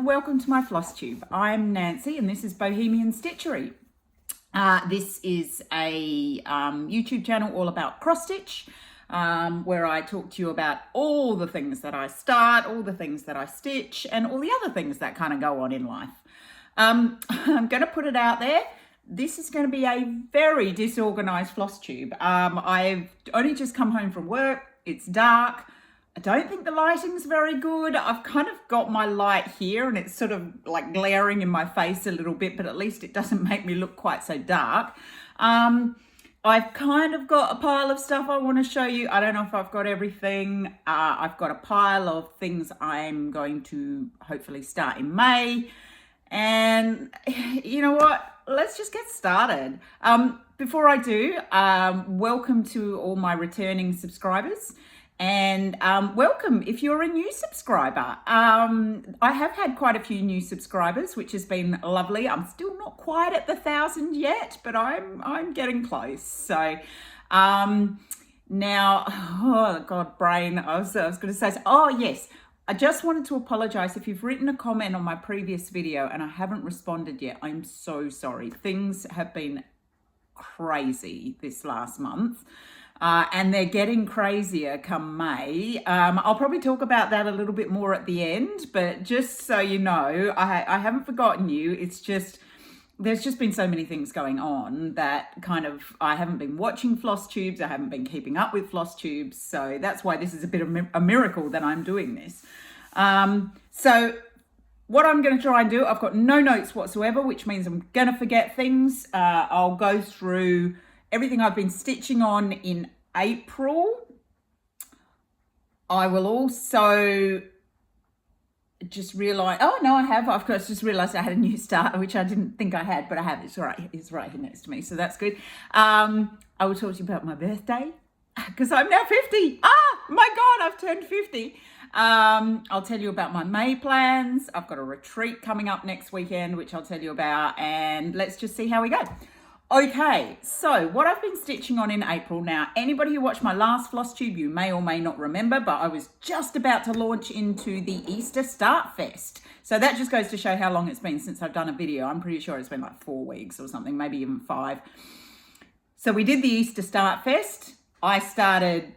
and welcome to my FlossTube. I'm Nancy and this is Bohemian Stitchery. This is a YouTube channel all about cross stitch, where I talk to you about all the things that I start, all the things that I stitch, and all the other things that kind of go on in life. I'm going to put it out there. This is going to be a very disorganized FlossTube. I've only just come home from work. It's dark. I don't think the lighting's very good. I've kind of got my light here and it's sort of like glaring in my face a little bit, but at least it doesn't make me look quite so dark. I've kind of got a pile of stuff I want to show you. I don't know if I've got everything. I've got a pile of things I'm going to hopefully start in May. And you know what? Let's just get started. Before I do, welcome to all my returning subscribers. And welcome if you're a new subscriber. I have had quite a few new subscribers, which has been lovely. I'm still not quite at the 1,000 yet, but I'm getting close. So now, oh God, brain. I was going to say, oh yes, I just wanted to apologize if you've written a comment on my previous video and I haven't responded yet. I'm so sorry. Things have been crazy this last month. And they're getting crazier come May. I'll probably talk about that a little bit more at the end, but just so you know, I haven't forgotten you. It's just, there's just been so many things going on that kind of, I haven't been watching FlossTubes. I haven't been keeping up with FlossTubes. So that's why this is a bit of a miracle that I'm doing this. So what I'm going to try and do, I've got no notes whatsoever, which means I'm going to forget things. I'll go through everything I've been stitching on in April. I will also just realize, oh no, I have. I've just realized I had a new start, which I didn't think I had, but I have. It's right here next to me. So that's good. I will talk to you about my birthday because I'm now 50. My God, I've turned 50. I'll tell you about my May plans. I've got a retreat coming up next weekend, which I'll tell you about, and let's just see how we go. Okay, so what I've been stitching on in April. Now, anybody who watched my last FlossTube, you may or may not remember, but I was just about to launch into the Easter Start Fest. So that just goes to show how long it's been since I've done a video. I'm pretty sure it's been like 4 weeks or something, maybe even 5. So we did the Easter Start Fest. I started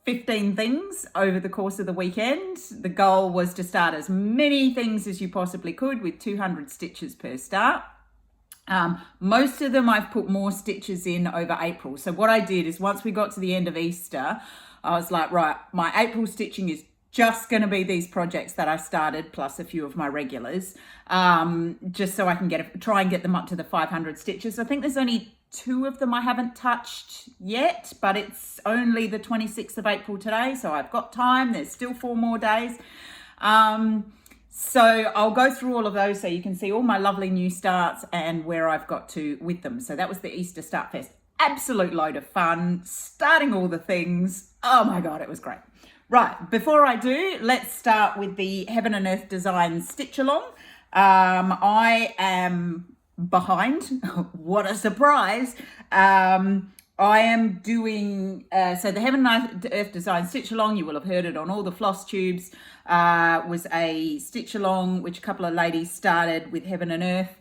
15 things over the course of the weekend. The goal was to start as many things as you possibly could with 200 stitches per start. Most of them I've put more stitches in over April. So what I did is once we got to the end of Easter, I was like, right, my April stitching is just going to be these projects that I started plus a few of my regulars, just so I can try and get them up to the 500 stitches. I think there's only 2 of them I haven't touched yet, but it's only the 26th of April today, so I've got time. There's still 4 more days. So I'll go through all of those so you can see all my lovely new starts and where I've got to with them. So that was the Easter Start Fest. Absolute load of fun, starting all the things. Oh my God, it was great. Right, before I do, let's start with the Heaven and Earth Design Stitch Along. I am behind. What a surprise. I am doing, so the Heaven and Earth Design Stitch Along, you will have heard it on all the FlossTubes, was a stitch along which a couple of ladies started with Heaven and Earth.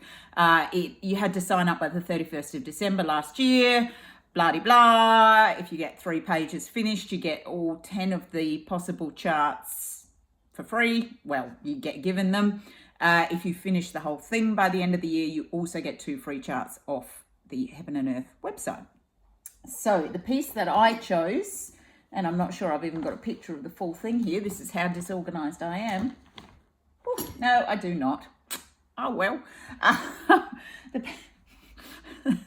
You had to sign up by the 31st of December last year, blah-de-blah. If you get 3 pages finished, you get all 10 of the possible charts for free. Well, you get given them. If you finish the whole thing by the end of the year, you also get 2 free charts off the Heaven and Earth website. So the piece that I chose, and I'm not sure I've even got a picture of the full thing here. This is how disorganized I am. Ooh, no, I do not. Oh, well.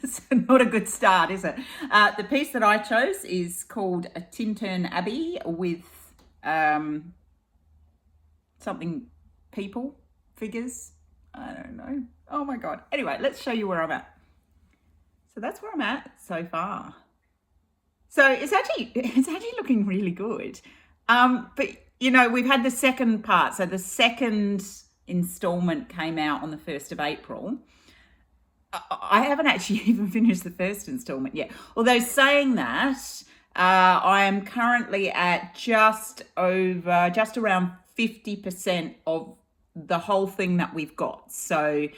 It's not a good start, is it? The piece that I chose is called a Tintern Abbey with something figures. I don't know. Oh my God. Anyway, let's show you where I'm at. So that's where I'm at so far. So it's actually looking really good. But you know, we've had the second part. So the second installment came out on the 1st of April. I haven't actually even finished the first installment yet. Although saying that, I am currently at just around 50% of the whole thing that we've got. So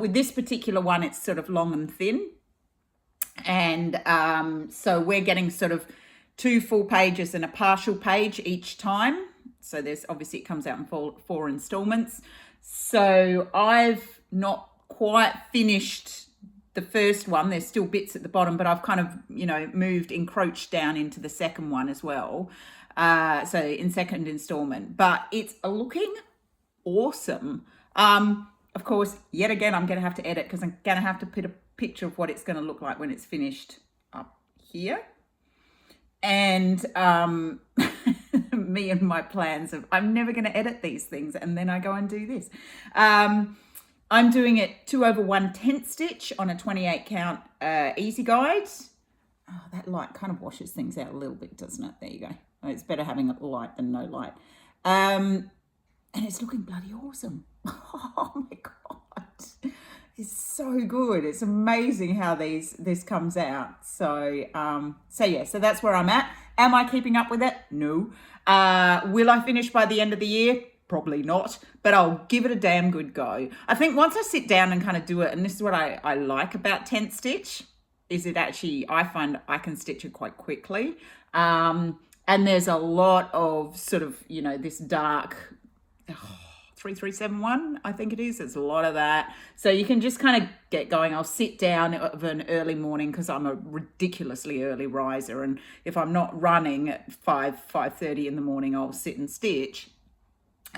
with this particular one, it's sort of long and thin. And so we're getting sort of 2 full pages and a partial page each time. So there's obviously, it comes out in four installments. So I've not quite finished the first one. There's still bits at the bottom, but I've kind of, encroached down into the second one as well. So in second installment, but it's looking awesome. Of course, yet again, I'm going to have to edit because I'm going to have to put a picture of what it's going to look like when it's finished up here. And me and my plans of, I'm never going to edit these things, and then I go and do this. I'm doing it 2 over 1/10 stitch on a 28 count easy guide. Oh, that light kind of washes things out a little bit, doesn't it? There you go. Oh, it's better having a light than no light. And it's looking bloody awesome. Oh my God. It's so good. It's amazing how this comes out. So so that's where I'm at. Am I keeping up with it? No. Will I finish by the end of the year? Probably not, but I'll give it a damn good go. I think once I sit down and kind of do it, and this is what I like about 10th stitch, is it actually, I find I can stitch it quite quickly. And there's a lot of sort of, this dark 3371, I think it is. There's a lot of that. So you can just kind of get going. I'll sit down of an early morning because I'm a ridiculously early riser. And if I'm not running at 5:30 in the morning, I'll sit and stitch.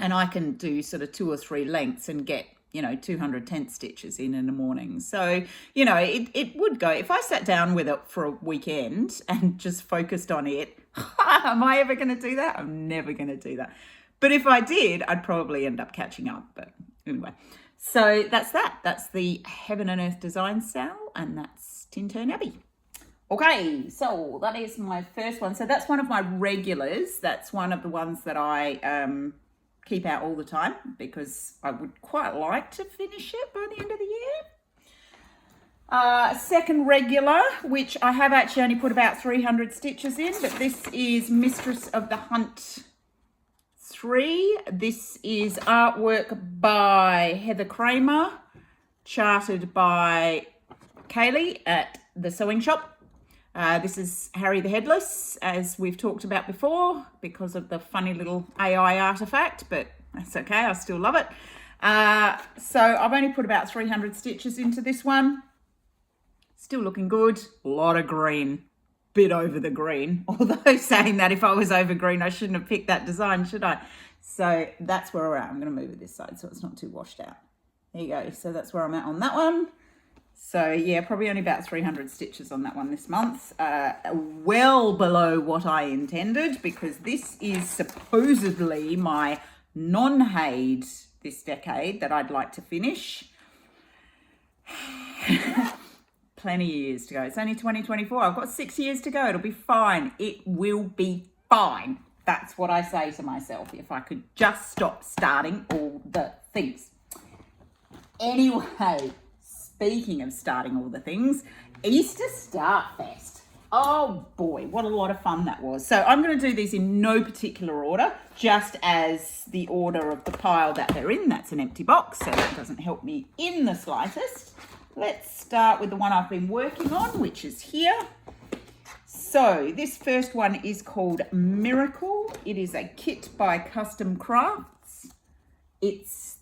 And I can do sort of 2 or 3 lengths and get, 210 stitches in the morning. So, it would go. If I sat down with it for a weekend and just focused on it, am I ever going to do that? I'm never going to do that. But if I did, I'd probably end up catching up. But anyway, so that's that. That's the Heaven and Earth Design Sale, and that's Tintern Abbey. Okay, so that is my first one. So that's one of my regulars. That's one of the ones that I keep out all the time because I would quite like to finish it by the end of the year. Second regular, which I have actually only put about 300 stitches in, but this is Mistress of the Hunt 3. This is artwork by Heather Kramer, charted by Kaylee at the Sewing Shop. This is Harry the Headless, as we've talked about before, because of the funny little AI artifact, but that's okay, I still love it. So I've only put about 300 stitches into this one. Still looking good. A lot of green, bit over the green. Although saying that, if I was over green, I shouldn't have picked that design, should I? So that's where we're at. I'm going to move it this side so it's not too washed out. There you go. So that's where I'm at on that one. So yeah, probably only about 300 stitches on that one this month. Well below what I intended, because this is supposedly my non-Haid this decade that I'd like to finish. Plenty of years to go. It's only 2024. I've got 6 years to go. It'll be fine. It will be fine. That's what I say to myself. If I could just stop starting all the things. Anyway, speaking of starting all the things, Easter Start Fest. Oh boy, what a lot of fun that was. So I'm going to do these in no particular order, just as the order of the pile that they're in. That's an empty box, so that doesn't help me in the slightest. Let's start with the one I've been working on, which is here. So this first one is called Miracle. It is a kit by Custom Crafts.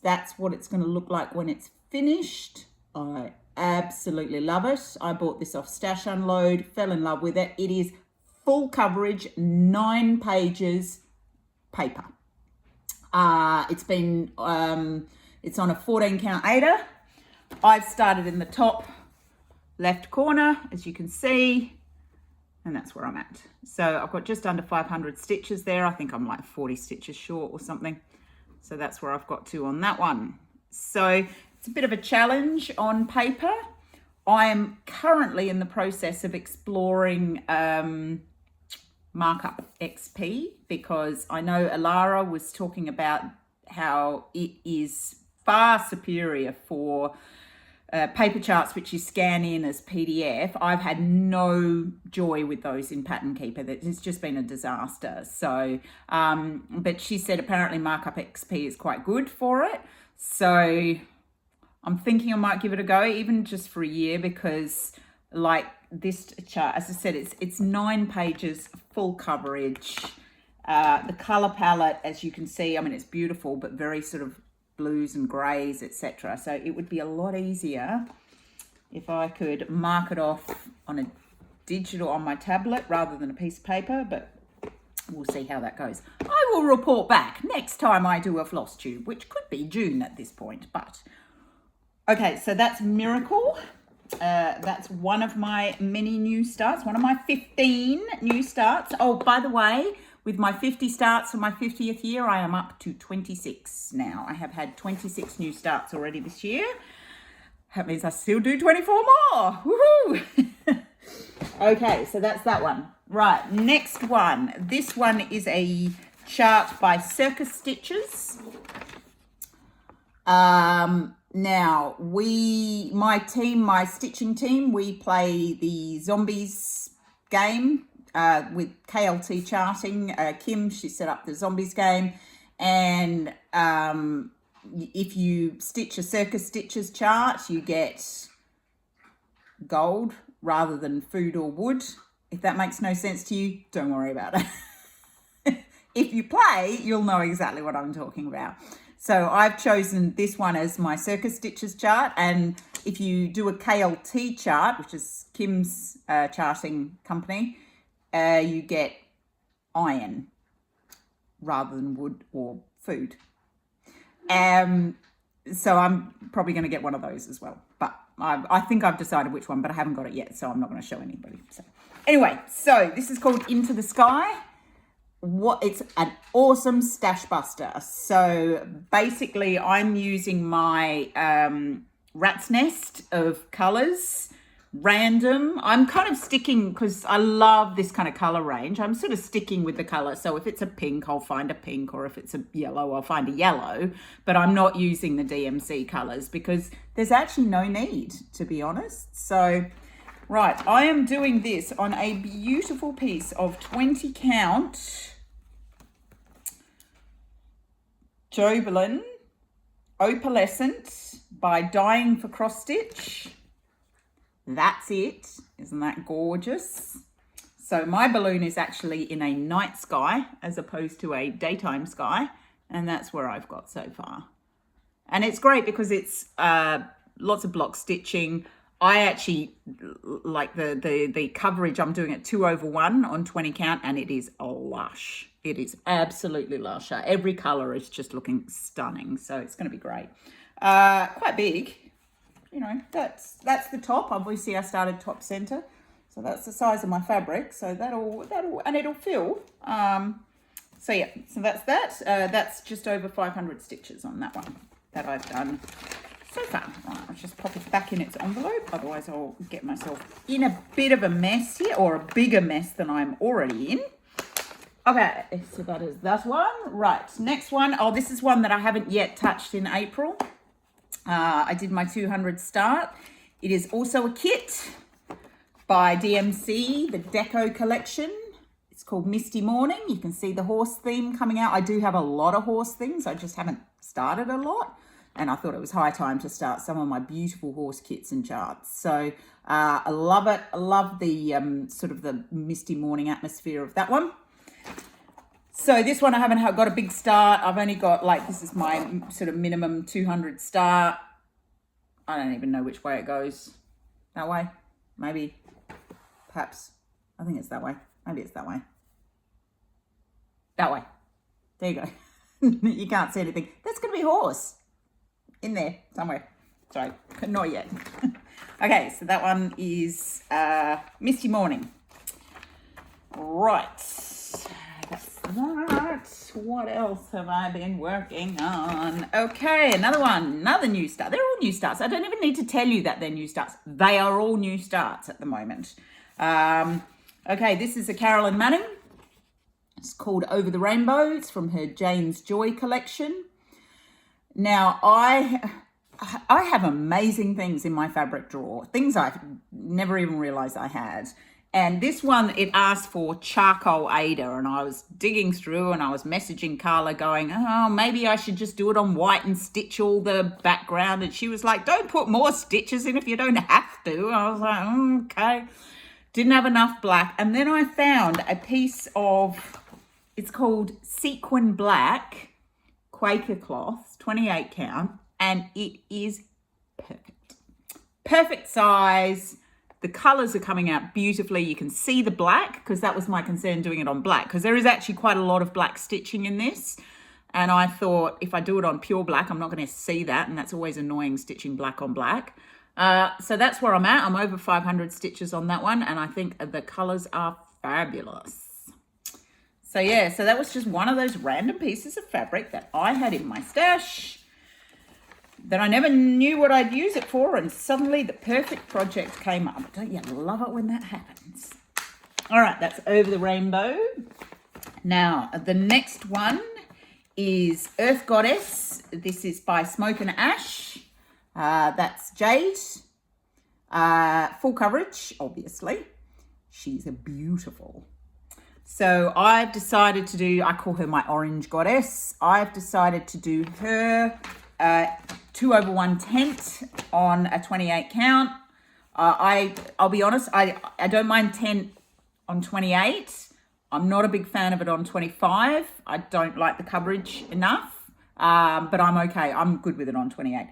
That's what it's going to look like when it's finished. I absolutely love it. I bought this off Stash Unload, fell in love with it. It is full coverage, 9 pages paper. It's on a 14 count Aida. I've started in the top left corner, as you can see, and that's where I'm at. So I've got just under 500 stitches there. I think I'm like 40 stitches short or something. So that's where I've got to on that one. So it's a bit of a challenge on paper. I am currently in the process of exploring Markup XP, because I know Alara was talking about how it is far superior for paper charts which you scan in as PDF. I've had no joy with those in Pattern Keeper. It's just been a disaster. So, but she said apparently Markup XP is quite good for it. So I'm thinking I might give it a go, even just for a year, because like this chart, as I said, it's 9 pages, full coverage. The color palette, as you can see, I mean, it's beautiful, but very sort of blues and grays, etc. So it would be a lot easier if I could mark it off on a digital on my tablet rather than a piece of paper, but we'll see how that goes. I will report back next time I do a FlossTube, which could be June at this point, but okay, so that's Miracle. That's one of my many new starts, one of my 15 new starts. Oh, by the way, with my 50 starts for my 50th year, I am up to 26 now. I have had 26 new starts already this year. That means I still do 24 more. Woohoo! Okay, so that's that one. Right, next one. This one is a chart by Circus Stitches. Now, my stitching team, we play the Zombies game with KLT charting. Kim, she set up the Zombies game. And if you stitch a Circus Stitches chart, you get gold rather than food or wood. If that makes no sense to you, don't worry about it. If you play, you'll know exactly what I'm talking about. So I've chosen this one as my Circus Stitches chart. And if you do a KLT chart, which is Kim's charting company, you get iron rather than wood or food. So I'm probably going to get one of those as well. But I think I've decided which one, but I haven't got it yet, so I'm not going to show anybody. So anyway, so this is called Into the Sky. It's an awesome stash buster. So basically I'm using my rat's nest of colors, random. I'm kind of sticking, because I love this kind of color range, I'm sort of sticking with the color. So if it's a pink, I'll find a pink, or if it's a yellow, I'll find a yellow, but I'm not using the DMC colors because there's actually no need, to be honest. So right, I am doing this on a beautiful piece of 20 count Jobelan Opalescent by Dying for Cross Stitch. That's it. Isn't that gorgeous? So my balloon is actually in a night sky as opposed to a daytime sky, and that's where I've got so far. And it's great because it's lots of block stitching. I actually like the coverage. I'm doing it 2/1 on 20 count, and it is lush. It is absolutely lush. Every color is just looking stunning. So it's going to be great. Quite big. You know, that's the top. Obviously I started top center, so that's the size of my fabric, so that'll and it'll fill. So yeah, so that's that. That's just over 500 stitches on that one that I've done so far. Right, I'll just pop it back in its envelope, otherwise I'll get myself in a bit of a mess here, or a bigger mess than I'm already in. Okay, so that is that one. Right, next one. Oh, this is one that I haven't yet touched in April. I did my 200 start. It is also a kit by DMC, the Deco collection. It's called Misty Morning. You can see the horse theme coming out. I do have a lot of horse things. I just haven't started a lot. And I thought it was high time to start some of my beautiful horse kits and charts. So I love it. I love the sort of the Misty Morning atmosphere of that one. So this one I haven't got a big start. I've only got this is my sort of minimum 200 start. I don't even know which way it goes. That way? Maybe. Perhaps. I think it's that way. Maybe it's that way. That way. There you go. You can't see anything. That's going to be a horse. In there somewhere. Sorry. Not yet. Okay, so that one is Misty Morning. Right. That's that. What else have I been working on? Okay, another one, another new start. They're all new starts. I don't even need to tell you that they're new starts. They are all new starts at the moment. Okay, this is a Carolyn Manning. It's called Over the Rainbow. It's from her Jane's Joy collection. Now, I have amazing things in my fabric drawer, things I never even realized I had. And this one, it asked for charcoal Ada, and I was digging through and I was messaging Carla going, oh, maybe I should just do it on white and stitch all the background. And she was like, don't put more stitches in if you don't have to. I was like, okay. Didn't have enough black. And then I found a piece of, it's called Sequin Black Quaker cloth, 28 count, and it is perfect. Perfect size. The colors are coming out beautifully. You can see the black, because that was my concern doing it on black, because there is actually quite a lot of black stitching in this. And I thought if I do it on pure black, I'm not going to see that. And that's always annoying, stitching black on black. So that's where I'm at. I'm over 500 stitches on that one. And I think the colors are fabulous. So yeah, so that was just one of those random pieces of fabric that I had in my stash that I never knew what I'd use it for, and suddenly the perfect project came up. Don't you love it when that happens? All right, that's over the rainbow. Now, the next one is Earth Goddess. This is by Smoke and Ash. That's Jade. Full coverage, obviously. She's a beautiful. So I've decided to do, I call her my orange goddess. I've decided to do her 2/1 tent on a 28 count. I'll be honest, I don't mind tent on 28. I'm not a big fan of it on 25. I don't like the coverage enough, but I'm okay. I'm good with it on 28.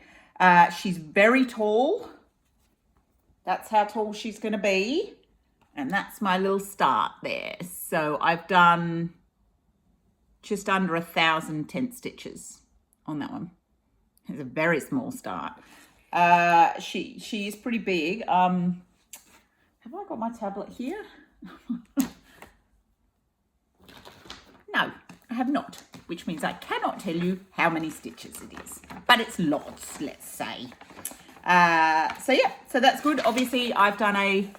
She's very tall. That's how tall she's going to be. And that's my little start there. So I've done just under 1,000 tent stitches on that one. It's a very small start. She is pretty big. Have I got my tablet here? No, I have not, which means I cannot tell you how many stitches it is, but it's lots, let's say. So yeah, so that's good. Obviously, I've done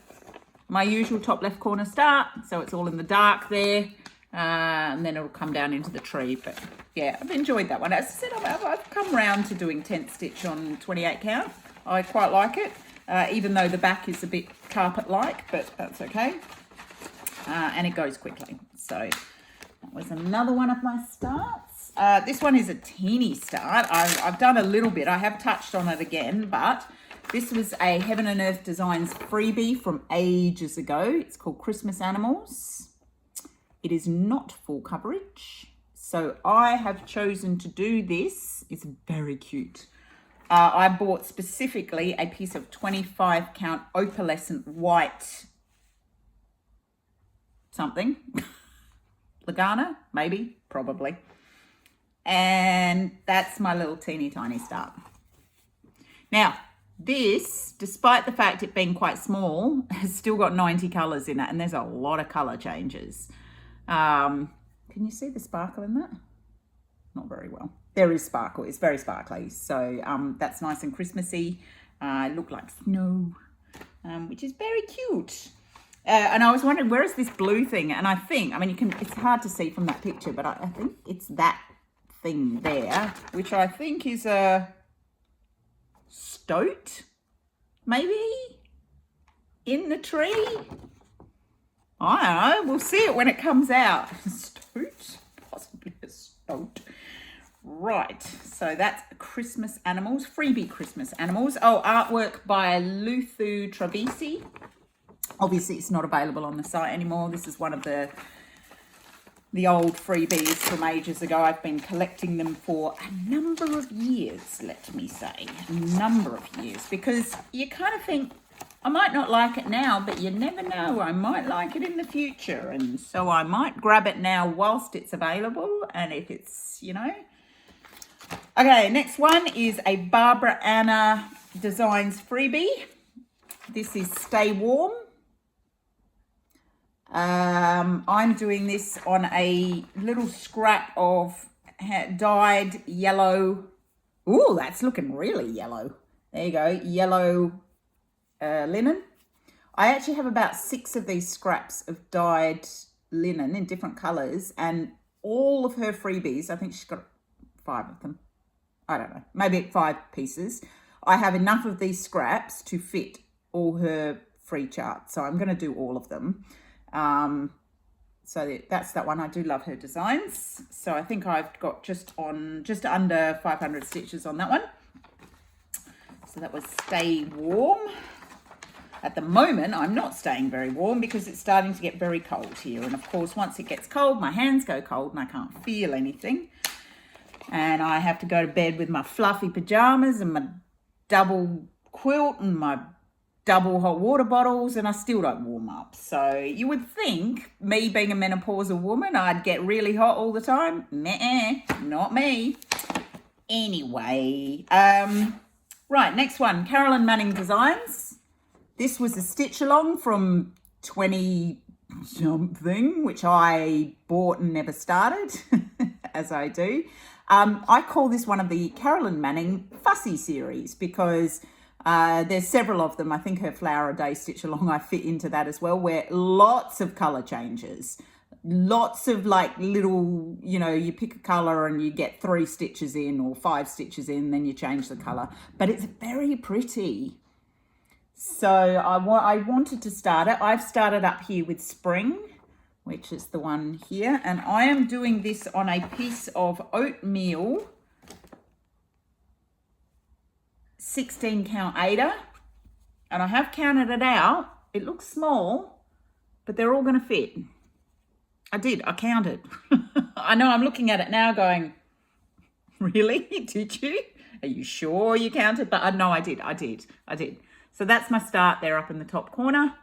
my usual top left corner start, so it's all in the dark there. And then it'll come down into the tree. But yeah, I've enjoyed that one. As I said, I've come round to doing tent stitch on 28 count. I quite like it, even though the back is a bit carpet-like, but that's okay. And it goes quickly. So that was another one of my starts. This one is a teeny start. I've done a little bit. I have touched on it again, but this was a Heaven and Earth Designs freebie from ages ago. It's called Christmas Animals. It is not full coverage, so I have chosen to do this. It's very cute. I bought specifically a piece of 25 count opalescent white something. Lagana, maybe, probably. And that's my little teeny tiny start. Now, this, despite the fact it being quite small, has still got 90 colours in it, and there's a lot of colour changes. Can you see the sparkle in that? Not very well. There is sparkle. It's very sparkly. So that's nice and Christmassy. Look like snow, which is very cute. And I was wondering, where is this blue thing? And I think, I mean, it's hard to see from that picture, but I think it's that thing there, which I think is a stoat, maybe, in the tree. I don't know. We'll see it when it comes out. Stoat? Possibly a stoat. Right. So that's Christmas Animals. Freebie Christmas Animals. Oh, artwork by Luthu Travisi. Obviously, it's not available on the site anymore. This is one of the old freebies from ages ago. I've been collecting them for a number of years, let me say. A number of years. Because you kind of think, I might not like it now, but you never know. I might like it in the future. And so I might grab it now whilst it's available. And if it's, you know. Okay, next one is a Barbara Anna Designs freebie. This is Stay Warm. I'm doing this on a little scrap of dyed yellow. Ooh, that's looking really yellow. There you go, yellow linen. I actually have about 6 of these scraps of dyed linen in different colours, and all of her freebies, I think she's got 5 of them. I don't know, maybe 5 pieces. I have enough of these scraps to fit all her free charts. So I'm going to do all of them. So that's that one. I do love her designs. So I think I've got just under 500 stitches on that one. So that was Stay Warm. At the moment, I'm not staying very warm because it's starting to get very cold here. And of course, once it gets cold, my hands go cold and I can't feel anything. And I have to go to bed with my fluffy pajamas and my double quilt and my double hot water bottles, and I still don't warm up. So you would think, me being a menopausal woman, I'd get really hot all the time. Meh, not me. Anyway, right, next one, Carolyn Manning Designs. This was a stitch along from 20 something, which I bought and never started, as I do. I call this one of the Carolyn Manning Fussy series because there's several of them. I think her Flower a Day stitch along, I fit into that as well, where lots of color changes, lots of like little, you know, you pick a color and you get 3 stitches in or 5 stitches in, then you change the color, but it's very pretty. So I wanted to start it. I've started up here with Spring, which is the one here, and I am doing this on a piece of oatmeal 16 count Aida, and I have counted it out. It looks small, but they're all going to fit. I counted. I know I'm looking at it now going, really? Did you? Are you sure you counted? But no, I did. So that's my start there up in the top corner.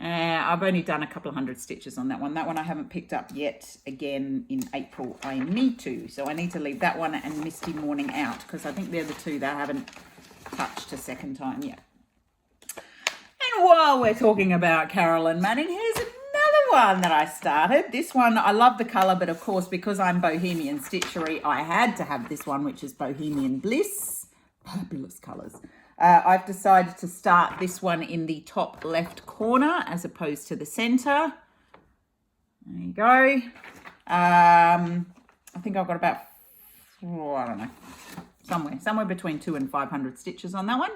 I've only done a couple of 100 stitches on that one. That one I haven't picked up yet. Again, in April, I need to. So I need to leave that one and Misty Morning out because I think they're the two that I haven't touched a second time yet. And while we're talking about Carolyn Manning, here's another one that I started. This one, I love the colour, but of course, because I'm Bohemian Stitchery, I had to have this one, which is Bohemian Bliss. Fabulous colours. I've decided to start this one in the top left corner as opposed to the center. There you go. I think I've got about, I don't know, somewhere between 200 and 500 stitches on that one.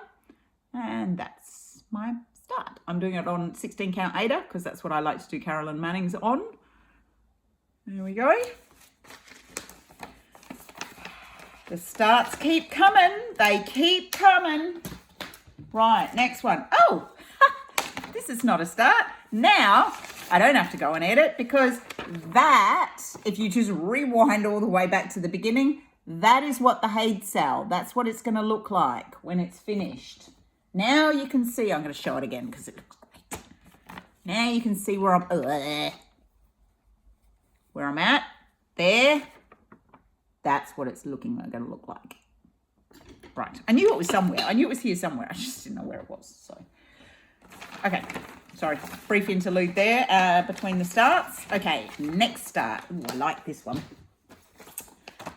And that's my start. I'm doing it on 16 count Aida because that's what I like to do Carolyn Manning's on. There we go. The starts keep coming. They keep coming. Right, next one. Oh, this is not a start. Now, I don't have to go and edit because that, if you just rewind all the way back to the beginning, that is what the Haid Sal, that's what it's going to look like when it's finished. Now you can see, I'm going to show it again because it looks great. Now you can see where I'm at. There. That's what it's going to look like. Right. I knew it was somewhere. I knew it was here somewhere. I just didn't know where it was. So, okay. Sorry. Brief interlude there between the starts. Okay. Next start. Ooh, I like this one.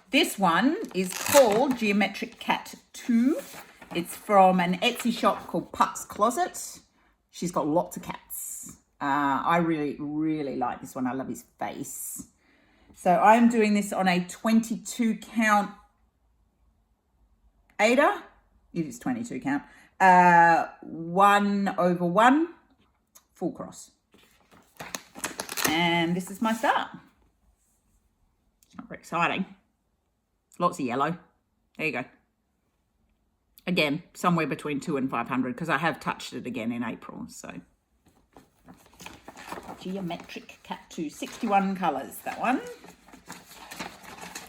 This one is called Geometric Cat 2. It's from an Etsy shop called Puck's Closet. She's got lots of cats. I really, really like this one. I love his face. So I'm doing this on a 22 count Aida. It is 22 count. 1/1 full cross. And this is my start. It's not very exciting. Lots of yellow. There you go. Again, somewhere between 200 and 500 because I have touched it again in April. So Geometric Cat 2, 61 colours, that one.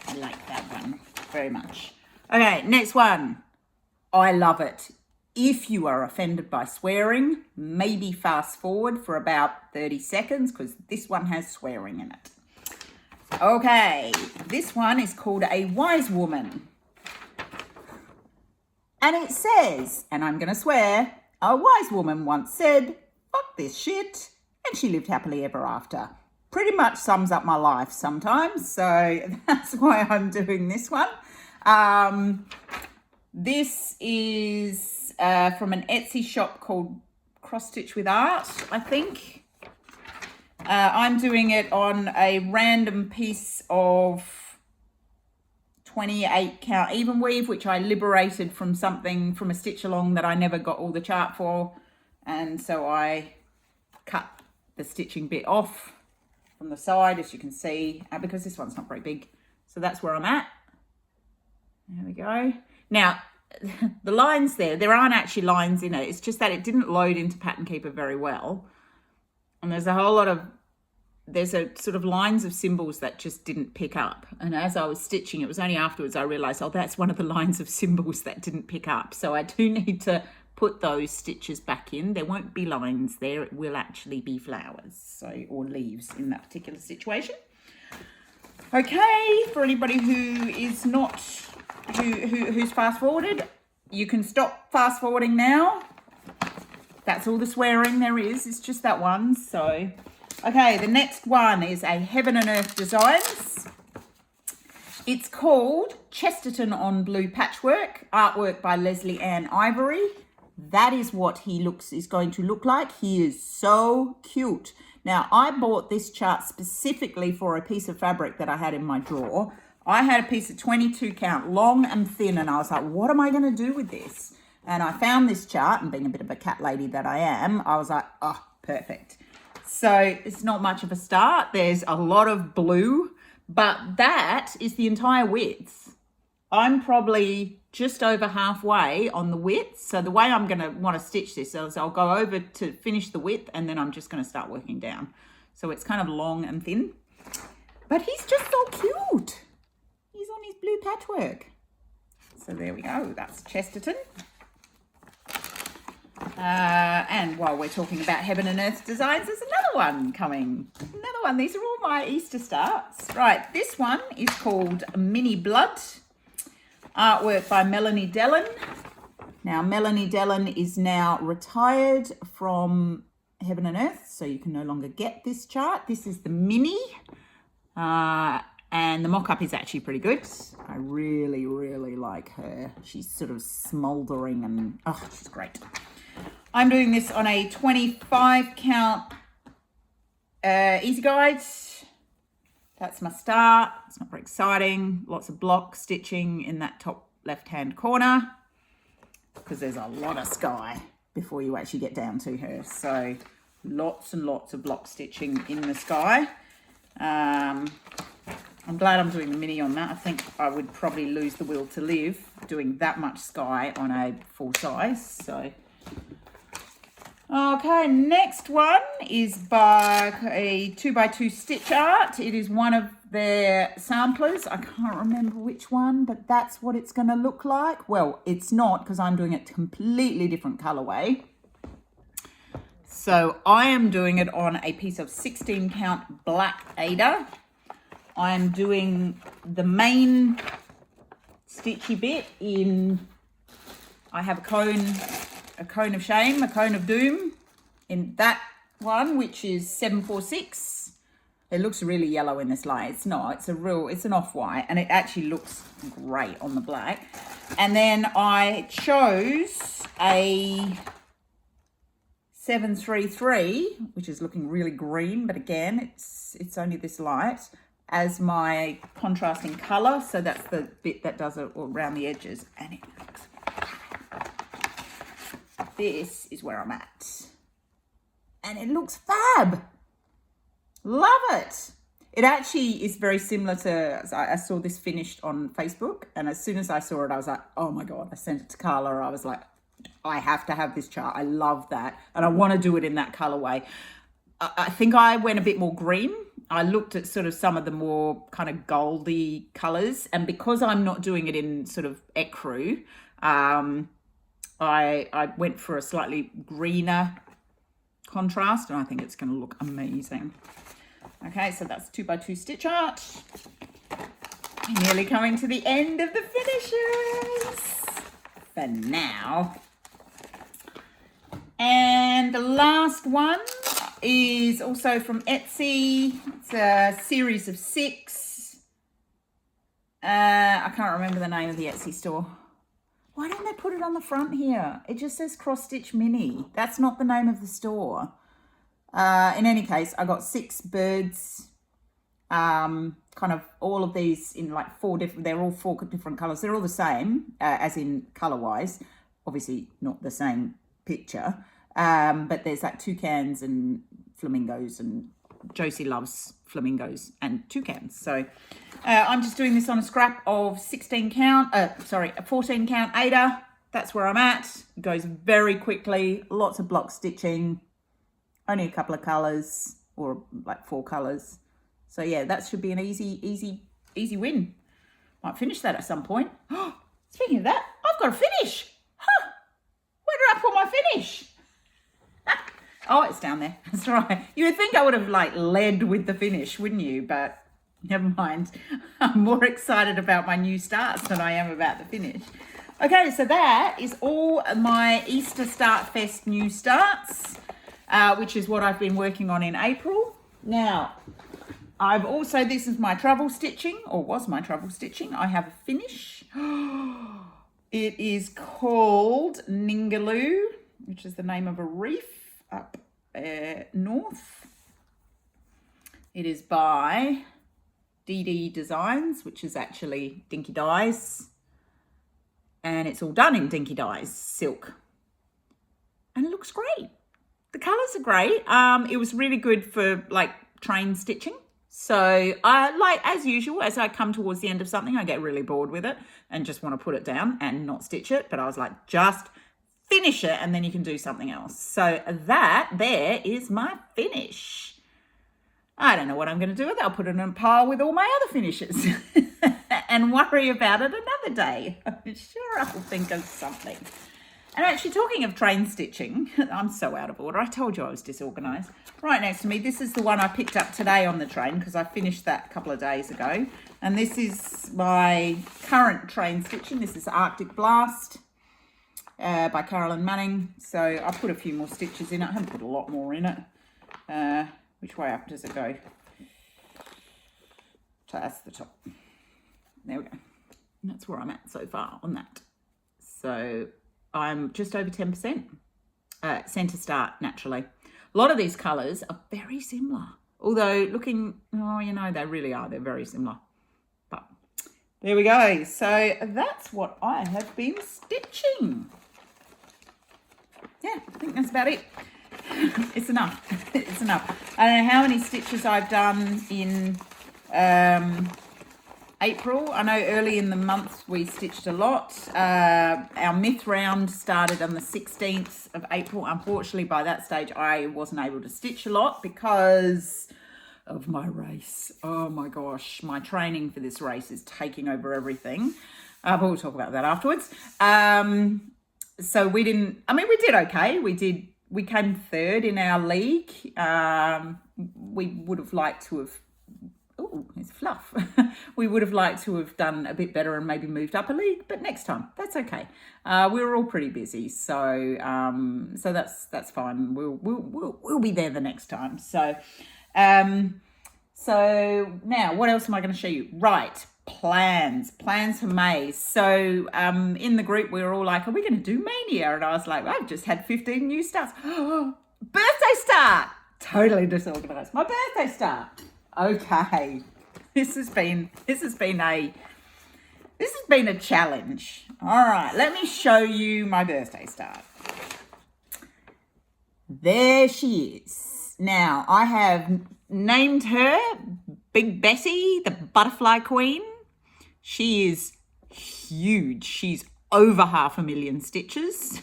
I like that one very much. Okay, next one. I love it. If you are offended by swearing, maybe fast forward for about 30 seconds because this one has swearing in it. Okay, this one is called A Wise Woman. And it says, and I'm going to swear, a wise woman once said, fuck this shit, and she lived happily ever after. Pretty much sums up my life sometimes, so that's why I'm doing this one. This is from an Etsy shop called Cross Stitch with Art, I think. I'm doing it on a random piece of 28 count even weave, which I liberated from something, from a stitch along that I never got all the chart for. And so I cut the stitching bit off from the side, as you can see, because this one's not very big. So that's where I'm at. There we go. Now, the lines there aren't actually lines in it. It's just that it didn't load into Pattern Keeper very well. And there's a whole lot of, there's a sort of lines of symbols that just didn't pick up. And as I was stitching, it was only afterwards I realized, oh, that's one of the lines of symbols that didn't pick up. So I do need to put those stitches back in. There won't be lines there. It will actually be flowers, so, or leaves in that particular situation. Okay, for anybody who is not, who's fast forwarded, you can stop fast forwarding now. That's all the swearing there is. It's just that one. So, okay, the next one is a Heaven and Earth Designs. It's called Chesterton on Blue Patchwork, artwork by Leslie Ann Ivory. That is what he is going to look like. He is so cute. Now, I bought this chart specifically for a piece of fabric that I had in my drawer. I had a piece of 22 count, long and thin, and I was like, what am I going to do with this? And I found this chart, and being a bit of a cat lady that I am, I was like, oh, perfect. So it's not much of a start. There's a lot of blue, but that is the entire width. I'm probably just over halfway on the width. So the way I'm going to want to stitch this is I'll go over to finish the width, and then I'm just going to start working down. So it's kind of long and thin, but he's just so cute. He's on his blue patchwork. So there we go. That's Chesterton. And while we're talking about Heaven and Earth Designs, there's another one coming. Another one. These are all my Easter starts. Right. This one is called Mini Blood. Artwork by Melanie Dellen. Now, Melanie Dellen is now retired from Heaven and Earth, so you can no longer get this chart. This is the mini, and the mock-up is actually pretty good. I really, really like her. She's sort of smouldering and, oh, she's great. I'm doing this on a 25 count easy guide. That's my start. It's not very exciting. Lots of block stitching in that top left-hand corner because there's a lot of sky before you actually get down to her. So lots and lots of block stitching in the sky. I'm glad I'm doing the mini on that. I think I would probably lose the will to live doing that much sky on a full size. So, okay, next one is by a 2x2 stitch art. It is one of their samplers. I can't remember which one, but that's what it's going to look like. Well, it's not because I'm doing a completely different colorway. So I am doing it on a piece of 16 count black Ada. I'm doing the main stitchy bit in, I have a cone of shame, a cone of doom in that one, which is 746. It looks really yellow in this light. It's not, it's an off-white, and it actually looks great on the black. And then I chose a 733, which is looking really green, but again, it's only this light, as my contrasting color. So that's the bit that does it around the edges, and it looks, this is where I'm at, and it looks fab. Love it. It actually is very similar to, I saw this finished on Facebook, and as soon as I saw it, I was like, oh my God. I sent it to Carla. I was like, I have to have this chart. I love that, and I want to do it in that colorway. I think I went a bit more green. I looked at sort of some of the more kind of goldy colors, and because I'm not doing it in sort of ecru, I went for a slightly greener contrast, and I think it's going to look amazing. Okay, so that's 2x2 stitch art. Nearly coming to the end of the finishes for now. And the last one is also from Etsy. It's a series of 6. I can't remember the name of the Etsy store. Why didn't they put it on the front here? It just says Cross Stitch Mini. That's not the name of the store. In any case, I got 6 birds, kind of all of these in like 4 different, they're all 4 different colors. They're all the same, as in color wise, obviously not the same picture. But there's like toucans and flamingos, and Josie loves flamingos and toucans. So I'm just doing this on a scrap of 14 count Aida. That's where I'm at. It goes very quickly, lots of block stitching, only a couple of colours, or like 4 colours. So yeah, that should be an easy win. Might finish that at some point. Speaking of that, I've got a finish. Huh. Where did I put my finish? Oh, it's down there. That's right. You would think I would have like led with the finish, wouldn't you? But never mind. I'm more excited about my new starts than I am about the finish. Okay, so that is all my Easter Start Fest new starts, which is what I've been working on in April. Now, I've also, this is my travel stitching, or was my travel stitching. I have a finish. It is called Ningaloo, which is the name of a reef up north. It is by DD Designs, which is actually Dinky Dyes, and it's all done in Dinky Dyes silk, and it looks great. The colors are great. It was really good for like train stitching. So I like, as usual, as I come towards the end of something, I get really bored with it and just want to put it down and not stitch it. But I was like, just finish it and then you can do something else. So that there is my finish. I don't know what I'm going to do with it. I'll put it in a pile with all my other finishes and worry about it another day. I'm sure I'll think of something. And actually, talking of train stitching, I'm so out of order. I told you I was disorganised. Right next to me, this is the one I picked up today on the train because I finished that a couple of days ago. And this is my current train stitching. This is Arctic Blast by Carolyn Manning. So I put a few more stitches in it. I haven't put a lot more in it. Which way up does it go? So that's the top. There we go. And that's where I'm at so far on that. So I'm just over 10%. Centre start, naturally. A lot of these colours are very similar. Although looking, oh, you know, they really are. They're very similar. But there we go. So that's what I have been stitching. Yeah, I think that's about it. It's enough. It's enough. I don't know how many stitches I've done in April. I know early in the month we stitched a lot. Our myth round started on the 16th of April. Unfortunately, by that stage, I wasn't able to stitch a lot because of my race. Oh my gosh, my training for this race is taking over everything. But we'll talk about that afterwards. So we didn't, I mean, we did okay. We came third in our league. We would have liked to have, oh, it's fluff. We would have liked to have done a bit better and maybe moved up a league, but next time, that's okay. We were all pretty busy, so so that's fine. We'll be there the next time. So so now what else am I going to show you? Right. Plans for May. So in the group we were all like, are we going to do Mania? And I was like, well, I've just had 15 new starts. Birthday start. Totally disorganized. My birthday start. Okay. This has been a challenge. All right, let me show you my birthday start. There she is. Now I have named her Big Bessie, the Butterfly Queen. She is huge. She's over 500,000 stitches.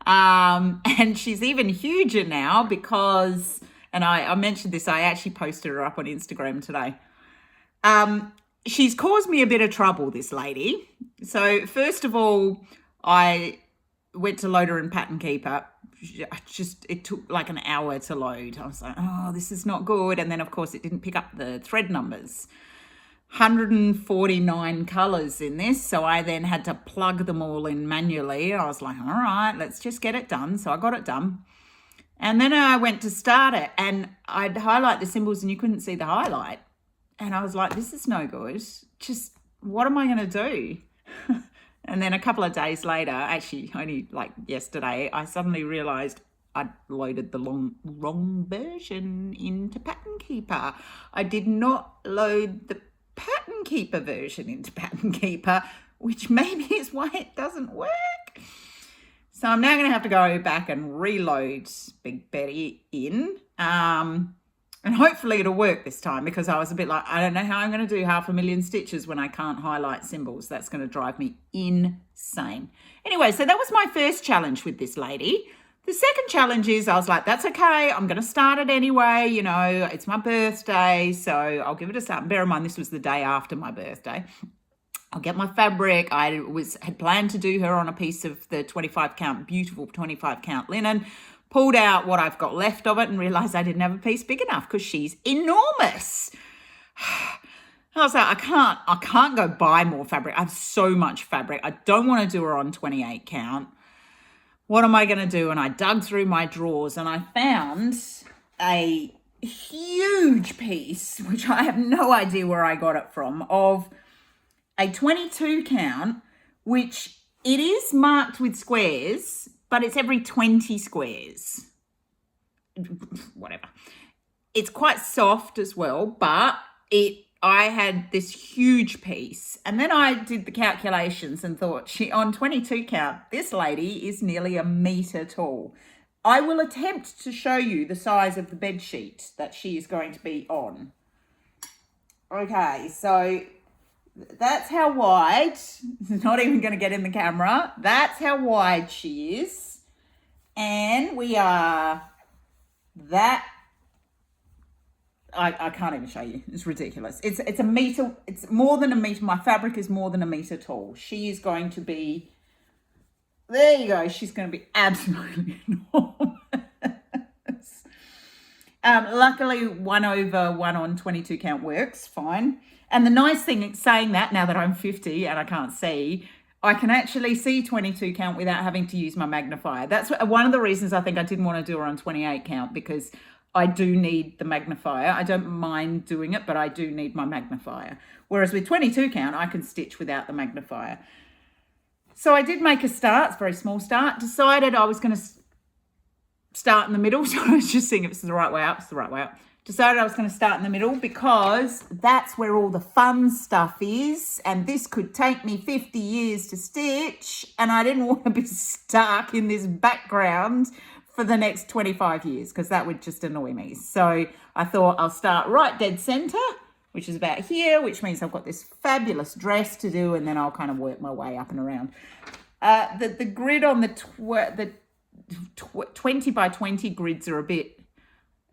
And she's even huger now because, and I mentioned this, I actually posted her up on Instagram today. She's caused me a bit of trouble, this lady. So first of all, I went to load her in Pattern Keeper. It took like an hour to load. I was like, oh, this is not good. And then of course it didn't pick up the thread numbers. 149 colours in this. So I then had to plug them all in manually. I was like, all right, let's just get it done. So I got it done. And then I went to start it and I'd highlight the symbols and you couldn't see the highlight. And I was like, this is no good. Just, what am I going to do? And then a couple of days later, actually only like yesterday, I suddenly realised I'd loaded the wrong version into Pattern Keeper. I did not load the Pattern Keeper version into Pattern Keeper, which maybe is why it doesn't work. So I'm now going to have to go back and reload Big Betty in. And hopefully it'll work this time, because I was a bit like, I don't know how I'm going to do 500,000 stitches when I can't highlight symbols. That's going to drive me insane. Anyway, so that was my first challenge with this lady. The second challenge is I was like, that's okay. I'm going to start it anyway. You know, it's my birthday, so I'll give it a start. Bear in mind, this was the day after my birthday. I'll get my fabric. I had planned to do her on a piece of the 25 count, beautiful 25 count linen. Pulled out what I've got left of it and realised I didn't have a piece big enough because she's enormous. I was like, I can't go buy more fabric. I have so much fabric. I don't want to do her on 28 count. What am I going to do? And I dug through my drawers and I found a huge piece, which I have no idea where I got it from, of a 22 count, which it is marked with squares, but it's every 20 squares. Whatever. It's quite soft as well, but I had this huge piece. And then I did the calculations and thought, on 22 count, this lady is nearly 1 meter tall. I will attempt to show you the size of the bed sheet that she is going to be on. Okay, so that's how wide, it's not even going to get in the camera. That's how wide she is. And we are that, I can't even show you. It's ridiculous. It's 1 meter, it's more than 1 meter. My fabric is more than 1 meter tall. She is going to be, there you go. She's going to be absolutely enormous. Luckily 1/1 on 22 count works fine. And the nice thing saying that, now that I'm 50 and I can't see, I can actually see 22 count without having to use my magnifier. That's one of the reasons I think I didn't want to do her on 28 count, because I do need the magnifier. I don't mind doing it, but I do need my magnifier. Whereas with 22 count, I can stitch without the magnifier. So I did make a start, it's a very small start, decided I was going to start in the middle. So I was just seeing if it's the right way up, it's the right way up. Decided I was going to start in the middle because that's where all the fun stuff is, and this could take me 50 years to stitch, and I didn't want to be stuck in this background for the next 25 years because that would just annoy me. So I thought I'll start right dead center, which is about here, which means I've got this fabulous dress to do, and then I'll kind of work my way up and around. The grid on the 20 by 20 grids are a bit,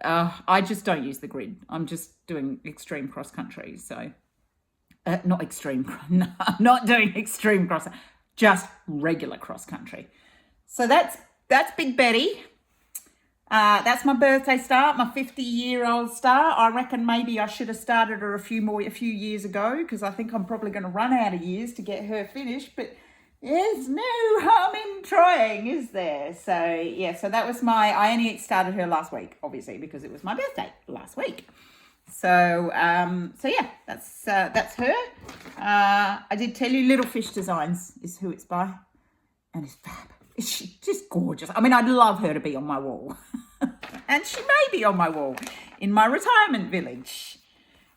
I just don't use the grid. I'm just doing extreme cross country. So not extreme, no, I'm not doing extreme cross, just regular cross country. So that's Big Betty. That's my birthday start, my 50-year-old start. I reckon maybe I should have started her a few years ago, because I think I'm probably going to run out of years to get her finished, but there's no harm in trying, is there? So yeah, so that was I only started her last week, obviously, because it was my birthday last week. So yeah, that's her. I did tell you Little Fish Designs is who it's by, and it's fab. She's just gorgeous. I mean, I'd love her to be on my wall. And she may be on my wall in my retirement village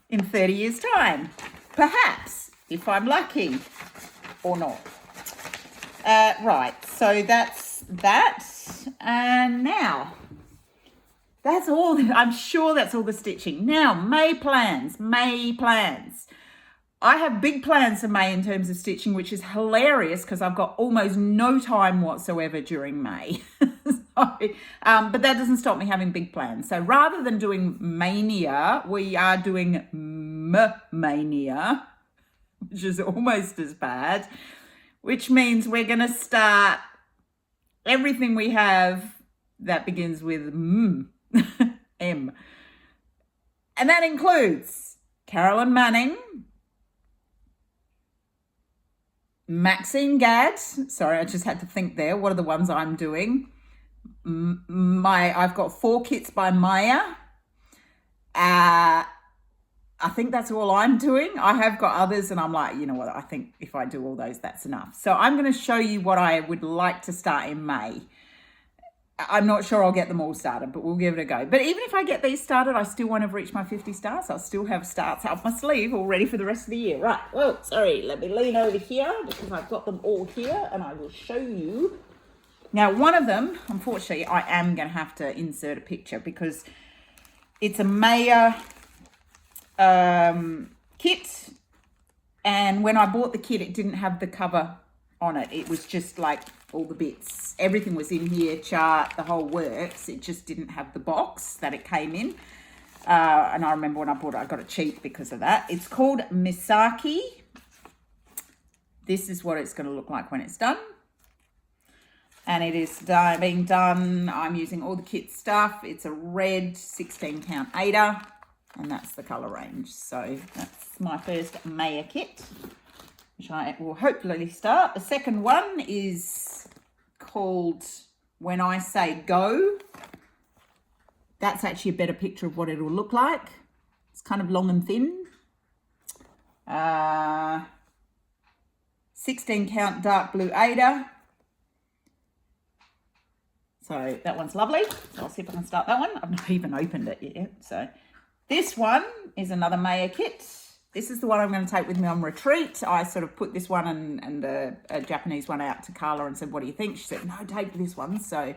in 30 years' time. Perhaps, if I'm lucky or not. Right, so that's that. And now, that's all. I'm sure that's all the stitching. Now, May plans. I have big plans for May in terms of stitching, which is hilarious because I've got almost no time whatsoever during May. But that doesn't stop me having big plans. So rather than doing Mania, we are doing Mania, which is almost as bad, which means we're going to start everything we have that begins with M. And that includes Carolyn Manning, Maxine Gadd. Sorry, I just had to think there. What are the ones I'm doing? I've got 4 kits by Maya. I think that's all I'm doing. I have got others, and I'm like, you know what? I think if I do all those, that's enough. So I'm going to show you what I would like to start in May. I'm not sure I'll get them all started, but we'll give it a go. But even if I get these started, I still won't have reached my 50 starts. I'll still have starts up my sleeve all ready for the rest of the year. Right, well, sorry, let me lean over here because I've got them all here, and I will show you Now, one of them, unfortunately, I am going to have to insert a picture because it's a Maya kit. And when I bought the kit, it didn't have the cover on it. It was just like all the bits. Everything was in here, chart, the whole works. It just didn't have the box that it came in. And I remember when I bought it, I got it cheap because of that. It's called Misaki. This is what it's going to look like when it's done. And it is being done. I'm using all the kit stuff. It's a red 16 count Ada. And that's the colour range. So that's my first Maya kit, which I will hopefully start. The second one is called When I Say Go. That's actually a better picture of what it'll look like. It's kind of long and thin. 16 count dark blue Ada. So that one's lovely. I'll see if I can start that one. I've not even opened it yet. So this one is another Maya kit. This is the one I'm going to take with me on retreat. I sort of put this one and a Japanese one out to Carla and said, what do you think? She said, no, take this one. So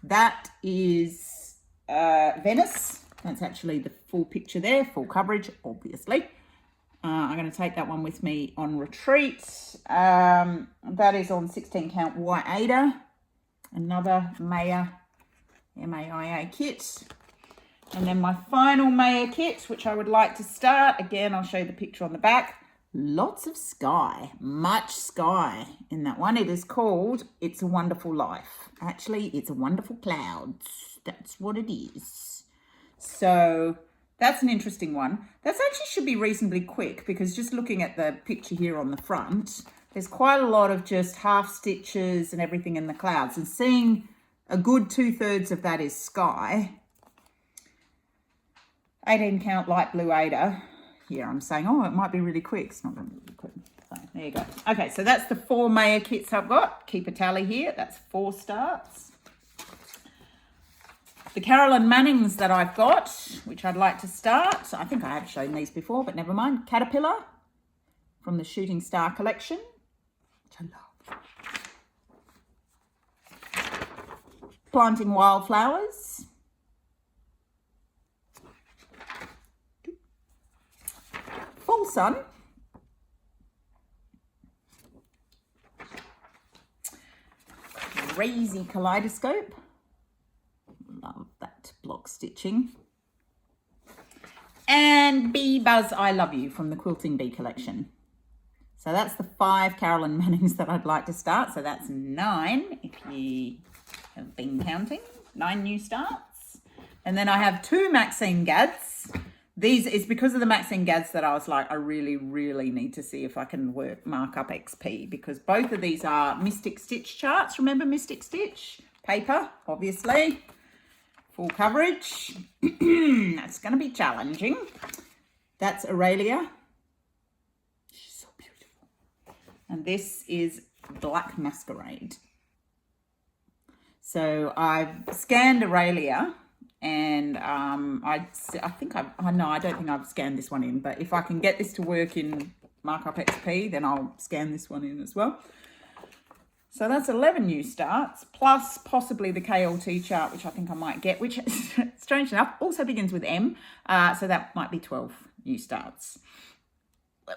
that is Venice. That's actually the full picture there, full coverage, obviously. I'm going to take that one with me on retreat. That is on 16 count white Ada. Another Maya, M-A-I-A kit. And then my final Maya kit, which I would like to start. Again, I'll show you the picture on the back. Lots of sky, much sky in that one. It is called It's a Wonderful Life. Actually, it's a wonderful clouds. That's what it is. So that's an interesting one. That's actually should be reasonably quick because just looking at the picture here on the front, there's quite a lot of just half stitches and everything in the clouds. And seeing a good 2/3 of that is sky. 18 count light blue Ada. Here I'm saying, oh, it might be really quick. It's not going to be really quick. So there you go. Okay, so that's the 4 Maya kits I've got. Keep a tally here. That's 4 starts. The Carolyn Mannings that I've got, which I'd like to start. I think I have shown these before, but never mind. Caterpillar from the Shooting Star collection, which I love. Planting Wildflowers. Full Sun. Crazy Kaleidoscope. Love that block stitching. And Bee Buzz I Love You from the Quilting Bee collection. So that's the 5 Carolyn Mannings that I'd like to start. So that's 9 if you have been counting. 9 new starts. And then I have 2 Maxine Gads. These is because of the Maxine Gads that I was like, I really, really need to see if I can mark up XP because both of these are Mystic Stitch charts. Remember Mystic Stitch? Paper, obviously. Full coverage. That's going to be challenging. That's Aurelia. She's so beautiful. And this is Black Masquerade. So I've scanned Aurelia. And I don't think I've scanned this one in, but if I can get this to work in Markup XP, then I'll scan this one in as well. So that's 11 new starts, plus possibly the KLT chart, which I think I might get, which, strange enough, also begins with M. So that might be 12 new starts.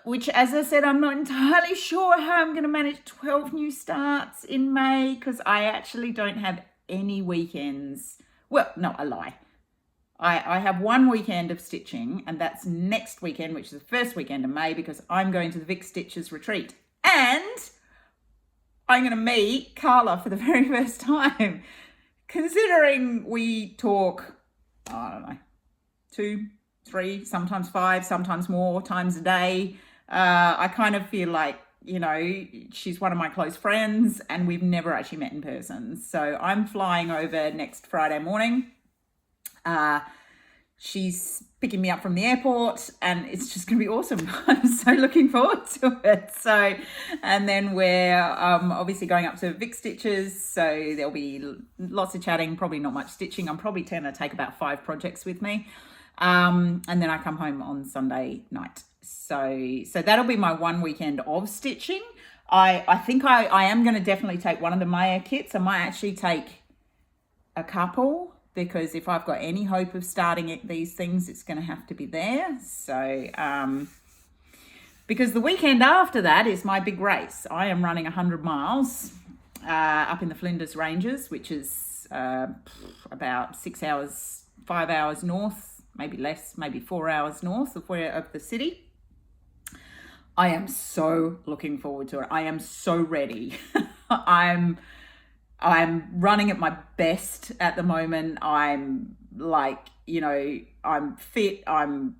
Which, as I said, I'm not entirely sure how I'm going to manage 12 new starts in May, because I actually don't have any weekends. Well, no, a lie. I have one weekend of stitching, and that's next weekend, which is the first weekend of May, because I'm going to the Vic Stitches retreat. And I'm going to meet Carla for the very first time. Considering we talk, I don't know, 2, 3, sometimes 5, sometimes more times a day. I kind of feel like, you know, she's one of my close friends and we've never actually met in person. So I'm flying over next Friday morning. She's picking me up from the airport and it's just going to be awesome. I'm so looking forward to it. So, and then we're obviously going up to Vic Stitches. So there'll be lots of chatting, probably not much stitching. I'm probably going to take about 5 projects with me. And then I come home on Sunday night. So that'll be my one weekend of stitching. I think I am going to definitely take one of the Maya kits. I might actually take a couple, because if I've got any hope of starting these things, it's going to have to be there. So, because the weekend after that is my big race. I am running 100 miles up in the Flinders Ranges, which is about 6 hours, 5 hours north, maybe less, maybe 4 hours north of the city. I am so looking forward to it. I am so ready. I'm running at my best at the moment. I'm like, I'm fit. I'm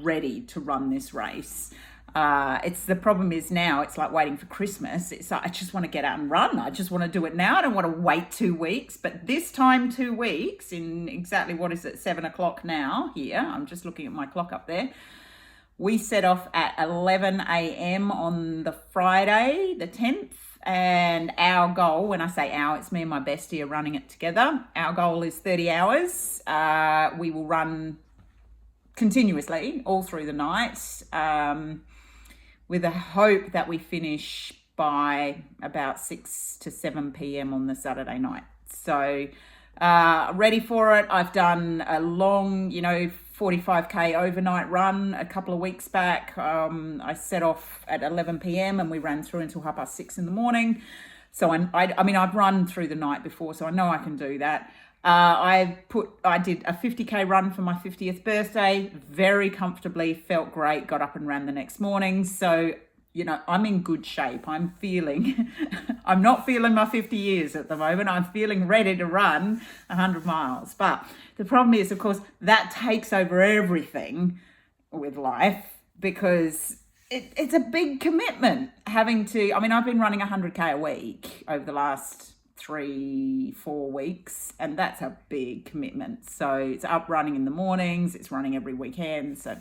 ready to run this race. The problem is now it's like waiting for Christmas. It's like, I just want to get out and run. I just want to do it now. I don't want to wait 2 weeks, but this time 2 weeks in exactly, 7 o'clock now here. I'm just looking at my clock up there. We set off at 11 a.m. on the Friday, the 10th. And our goal, when I say our, it's me and my bestie are running it together. Our goal is 30 hours. We will run continuously all through the night, with a hope that we finish by about 6 to 7 p.m. on the Saturday night. So ready for it. I've done a long, 45k overnight run a couple of weeks back. I set off at 11 p.m. and we ran through until 6:30 in the morning. So I've run through the night before, so I know I can do that. I did a 50k run for my 50th birthday, very comfortably, felt great, got up and ran the next morning. So, I'm in good shape. I'm not feeling my 50 years at the moment. I'm feeling ready to run 100 miles. But the problem is, of course, that takes over everything with life, because it's a big commitment having to, I've been running 100k a week over the last 3-4 weeks, and that's a big commitment. So it's up running in the mornings, it's running every weekend. So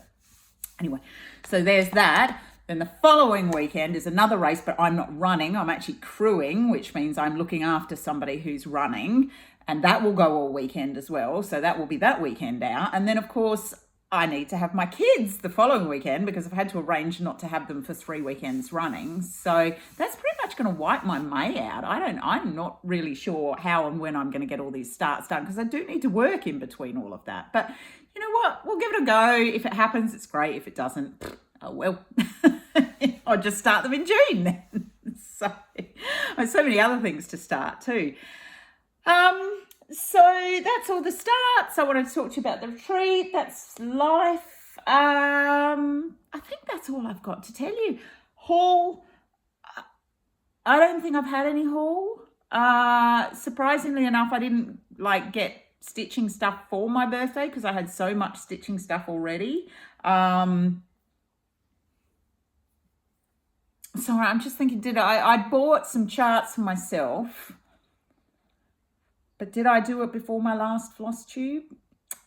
anyway, so there's that. Then the following weekend is another race, but I'm not running, I'm actually crewing, which means I'm looking after somebody who's running, and that will go all weekend as well. So that will be that weekend out. And then of course I need to have my kids the following weekend, because I've had to arrange not to have them for 3 weekends running. So that's pretty much going to wipe my May out. I'm not really sure how and when I'm going to get all these starts done, because I do need to work in between all of that. But you know what? We'll give it a go. If it happens, it's great. If it doesn't, oh well. I'll just start them in June then. So there's so many other things to start too. So that's all the starts. I wanted to talk to you about the retreat. That's life. I think that's all I've got to tell you. Haul. I don't think I've had any haul. Surprisingly enough, I didn't get stitching stuff for my birthday, because I had so much stitching stuff already. So I'm just thinking, I bought some charts for myself. But did I do it before my last FlossTube?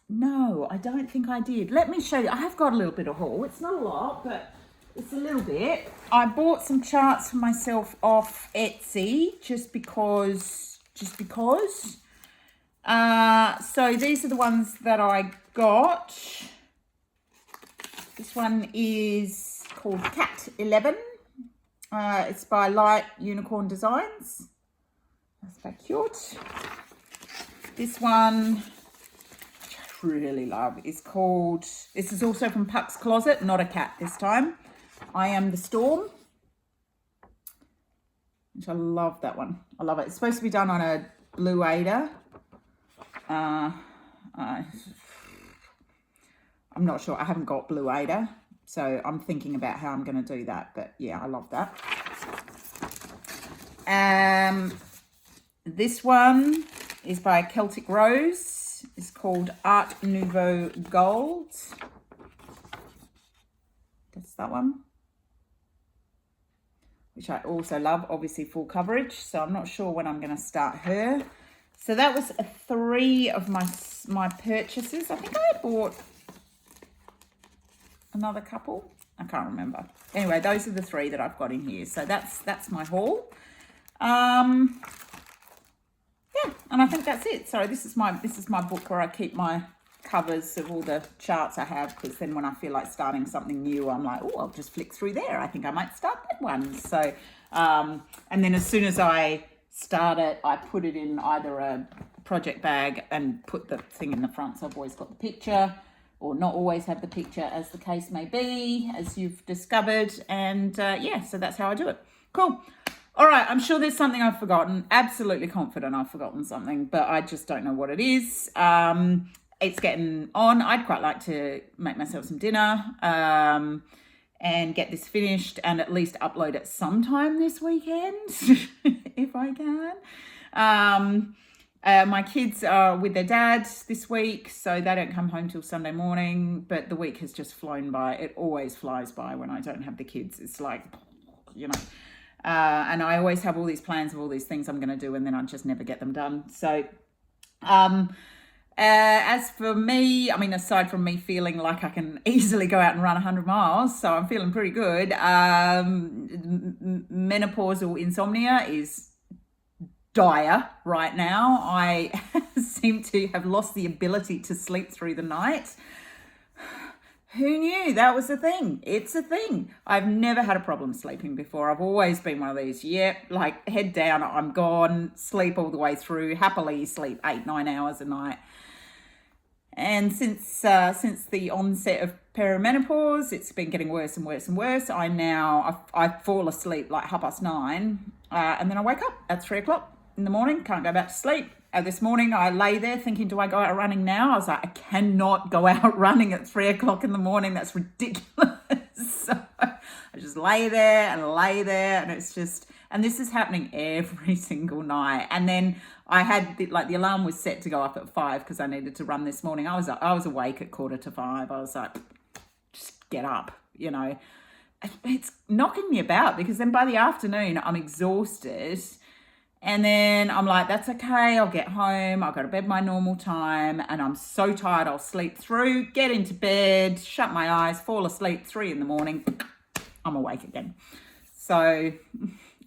No, I don't think I did. Let me show you. I have got a little bit of haul. It's not a lot, but it's a little bit. I bought some charts for myself off Etsy just because. So these are the ones that I got. This one is called Cat 11. It's by Light Unicorn Designs. That's very cute. This one, which I really love, is called, this is also from Puck's Closet, not a cat this time. I Am the Storm, which I love that one. I love it. It's supposed to be done on a blue Ada. I'm not sure. I haven't got blue Ada, so I'm thinking about how I'm going to do that. But yeah, I love that. This one is by Celtic Rose. It's called Art Nouveau Gold. That's that one, which I also love, obviously full coverage. So I'm not sure when I'm going to start her. So that was 3 of my purchases. I think I bought another couple. I can't remember. Anyway, those are the 3 that I've got in here. So that's my haul. Yeah, and I think that's it. So this is my book where I keep my covers of all the charts I have, because then when I feel like starting something new, I'm like, oh, I'll just flick through there. I think I might start that one. So, and then as soon as I start it, I put it in either a project bag and put the thing in the front. So I've always got the picture, or not always have the picture, as the case may be, as you've discovered. And yeah, so that's how I do it. Cool. All right, I'm sure there's something I've forgotten. Absolutely confident I've forgotten something, but I just don't know what it is. It's getting on. I'd quite like to make myself some dinner and get this finished and at least upload it sometime this weekend, if I can. My kids are with their dad this week, so they don't come home till Sunday morning, but the week has just flown by. It always flies by when I don't have the kids. It's like, you know, and I always have all these plans of all these things I'm going to do, and then I just never get them done. So, as for me, I mean, aside from me feeling like I can easily go out and run 100 miles, so I'm feeling pretty good. Menopausal insomnia is dire right now. I seem to have lost the ability to sleep through the night. Who knew that was a thing? It's a thing. I've never had a problem sleeping before. I've always been one of these, like head down, I'm gone, sleep all the way through, happily sleep 8-9 hours a night. And since the onset of perimenopause, it's been getting worse and worse and worse. I fall asleep like 9:30, and then I wake up at 3 o'clock in the morning, can't go back to sleep. This morning I lay there thinking, do I go out running now? I was like, I cannot go out running at 3 o'clock in the morning. That's ridiculous. So I just lay there, and it's just, and this is happening every single night. And then I had the alarm was set to go up at 5 because I needed to run this morning. I was awake at 4:45. I was like, just get up, you know. It's knocking me about, because then by the afternoon I'm exhausted. And then I'm like, that's okay, I'll get home, I'll go to bed my normal time, and I'm so tired I'll sleep through, get into bed, shut my eyes, fall asleep, 3 in the morning, I'm awake again. So,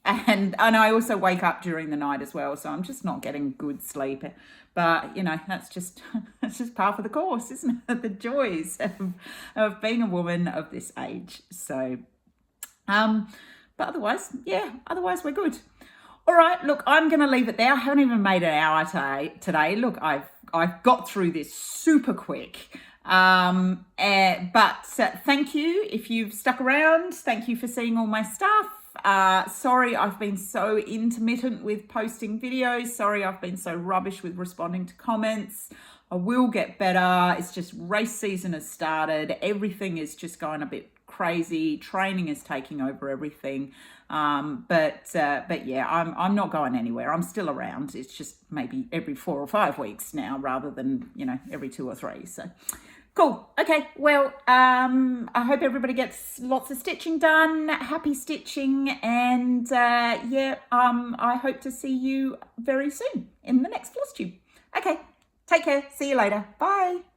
and I also wake up during the night as well, so I'm just not getting good sleep. But, you know, that's just par for the course, isn't it? The joys of being a woman of this age. So, but otherwise we're good. All right, look, I'm going to leave it there. I haven't even made an hour today. Look, I've got through this super quick. But thank you if you've stuck around. Thank you for seeing all my stuff. Sorry I've been so intermittent with posting videos. Sorry I've been so rubbish with responding to comments. I will get better. It's just race season has started. Everything is just going a bit crazy. Training is taking over everything. But yeah, I'm not going anywhere. I'm still around. It's just maybe every 4 or 5 weeks now, rather than, you know, every 2 or 3. So cool. Okay. Well, I hope everybody gets lots of stitching done. Happy stitching. And, I hope to see you very soon in the next FlossTube. Okay. Take care. See you later. Bye.